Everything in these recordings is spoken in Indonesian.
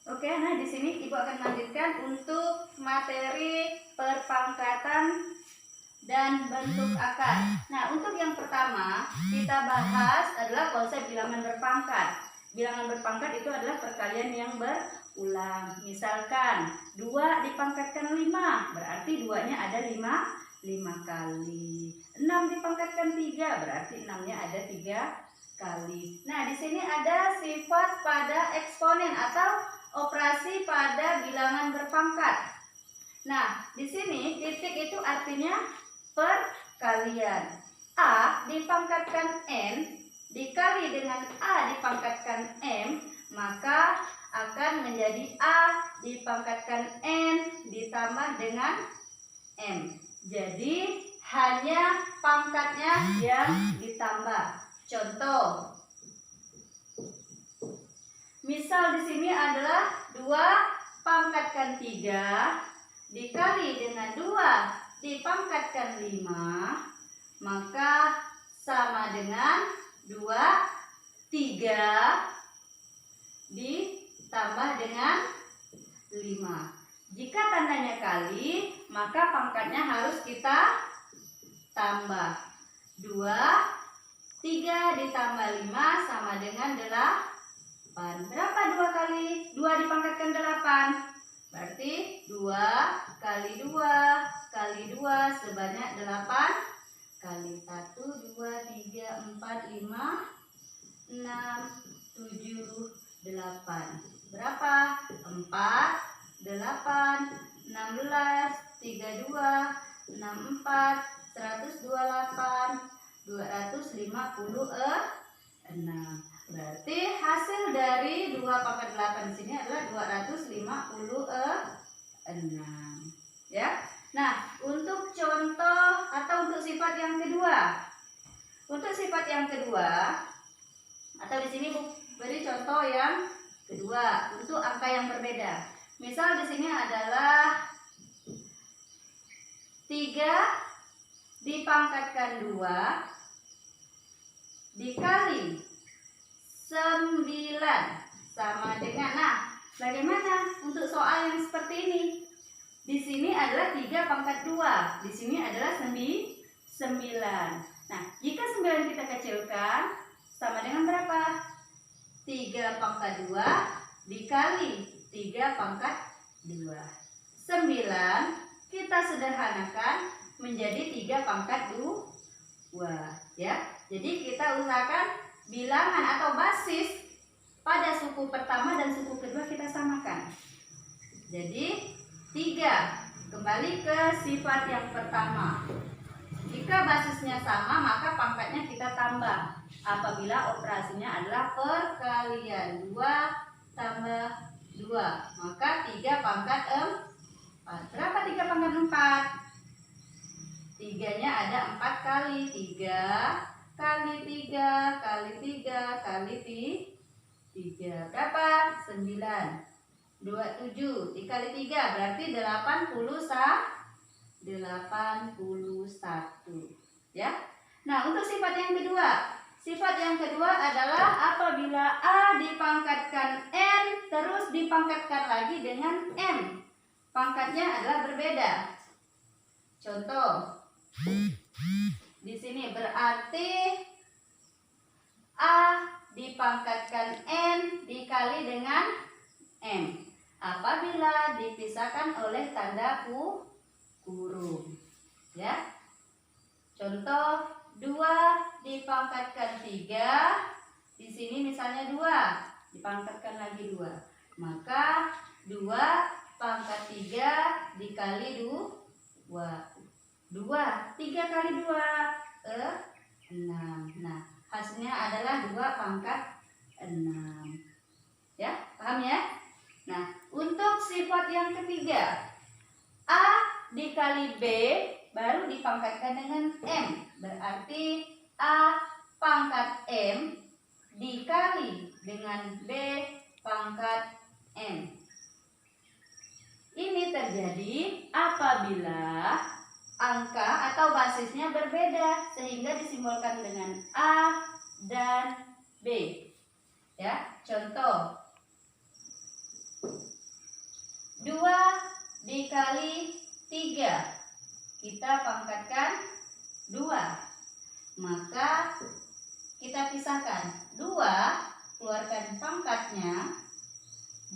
Oke, nah di sini Ibu akan melanjutkan untuk materi perpangkatan dan bentuk akar. Nah, untuk yang pertama kita bahas adalah konsep bilangan berpangkat. Bilangan berpangkat itu adalah perkalian yang berulang. Misalkan 2 dipangkatkan 5, berarti 2-nya ada 5 kali. 6 dipangkatkan 3, berarti 6-nya ada 3 kali. Nah, di sini ada sifat pada eksponen atau operasi pada bilangan berpangkat. Nah, di sini titik itu artinya perkalian. A dipangkatkan N dikali dengan A dipangkatkan M, maka akan menjadi A dipangkatkan N ditambah dengan M. Jadi hanya pangkatnya yang ditambah. Contoh, misal di sini adalah 2 pangkatkan 3 dikali dengan 2 dipangkatkan 5, maka sama dengan 2, 3 ditambah dengan 5. Jika tandanya kali, maka pangkatnya harus kita tambah. 2, 3 ditambah 5 sama dengan 8. Berapa 2 kali 2 dipangkatkan 8? Berarti 2 kali 2 kali 2 sebanyak 8 kali. 1, 2, 3, 4, 5, 6, 7, 8. Berapa? 4, 8, 16, 32, 64, 128, 256. Berarti hasil dari 2 pangkat 8 di sini adalah 256. Ya. Nah, untuk contoh atau untuk sifat yang kedua. Untuk sifat yang kedua atau di sini beri contoh yang kedua untuk angka yang berbeda. Misal di sini adalah 3 dipangkatkan 2 dikali 9 sama dengan, nah, bagaimana untuk soal yang seperti ini? Di sini adalah 3 pangkat 2, di sini adalah 9. Nah, jika 9 kita kecilkan, sama dengan berapa? 3 pangkat 2 dikali 3 pangkat 2. 9 kita sederhanakan menjadi 3 pangkat 2. Ya. Jadi kita usahakan bilangan atau basis pada suku pertama dan suku kedua kita samakan. Jadi 3 kembali ke sifat yang pertama. Jika basisnya sama maka pangkatnya kita tambah. Apabila operasinya adalah perkalian 2 tambah 2, maka 3 pangkat 4. Berapa 3 pangkat 4? 3-nya ada 4 kali. 3 kali 3 kali 3 kali 3. Berapa? 9. 27 dikali 3 berarti 81. Ya. Nah, untuk sifat yang kedua. Sifat yang kedua adalah apabila A dipangkatkan N terus dipangkatkan lagi dengan M. Pangkatnya adalah berbeda. Contoh, di sini berarti A dipangkatkan N dikali dengan M apabila dipisahkan oleh tanda kurung. Ya. Contoh, 2 dipangkatkan 3, di sini misalnya 2 dipangkatkan lagi 2, maka 2 pangkat 3 dikali 2. 3 kali 2 6. Nah, hasilnya adalah 2 pangkat 6. Ya, paham ya? Nah, untuk sifat yang ketiga, A dikali B baru dipangkatkan dengan M. Berarti A pangkat M dikali dengan B pangkat M. Ini terjadi apabila angka atau basisnya berbeda sehingga disimbolkan dengan A dan B. Ya, contoh dikali 3. Kita pangkatkan 2. Maka kita pisahkan 2, keluarkan pangkatnya,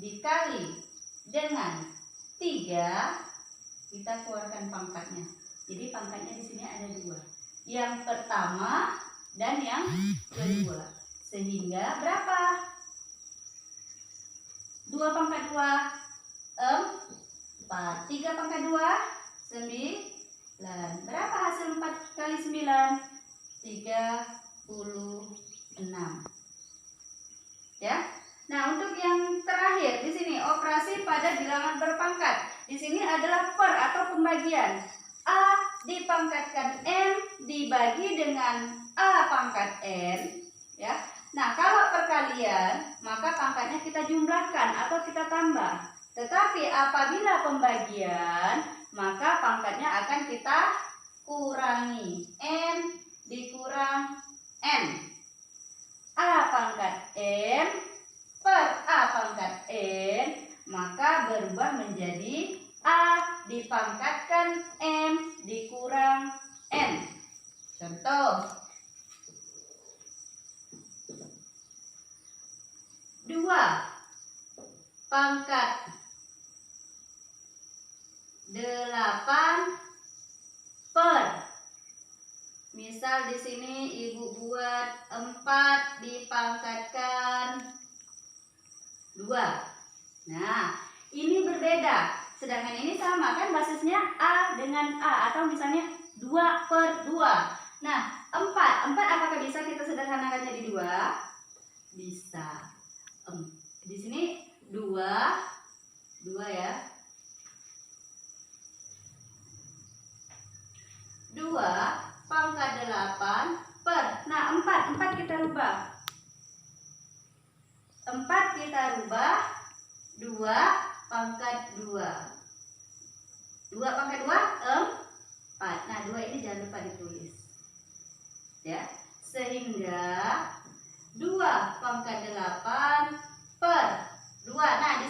dikali dengan 3, kita keluarkan pangkatnya. Jadi pangkatnya di sini ada 2. Yang pertama dan yang kedua. Sehingga berapa? 2 pangkat 2, 4. 3 pangkat 2, 9. Berapa hasil 4 kali 9? 36. Ya. Nah, untuk yang terakhir di sini operasi pada bilangan berpangkat. Di sini adalah per atau pembagian. A dipangkatkan N dibagi dengan A pangkat N, ya. Nah, kalau perkalian, maka pangkatnya kita jumlahkan atau kita tambah. Tetapi apabila pembagian, maka pangkatnya akan kita kurangi. N dikurang N. A pangkat N per A pangkat N, maka berubah menjadi A dipangkatkan N dikurang N. Contoh 2 pangkat 8 per, misal di sini ibu buat 4 dipangkatkan 2. Nah, ini berbeda. Sedangkan ini sama kan, basisnya A dengan A, atau misalnya 2 per 2. Nah, 4 apakah bisa kita sederhanakan jadi 2? Bisa. Di sini 2 ya. 2 pangkat 8 per, nah 4 kita rubah. 4 kita rubah 2 pangkat 2. 2 pangkat 2, 4. Nah, 2 ini jangan lupa ditulis. Ya. Sehingga 2 pangkat 8 per 2. Nah,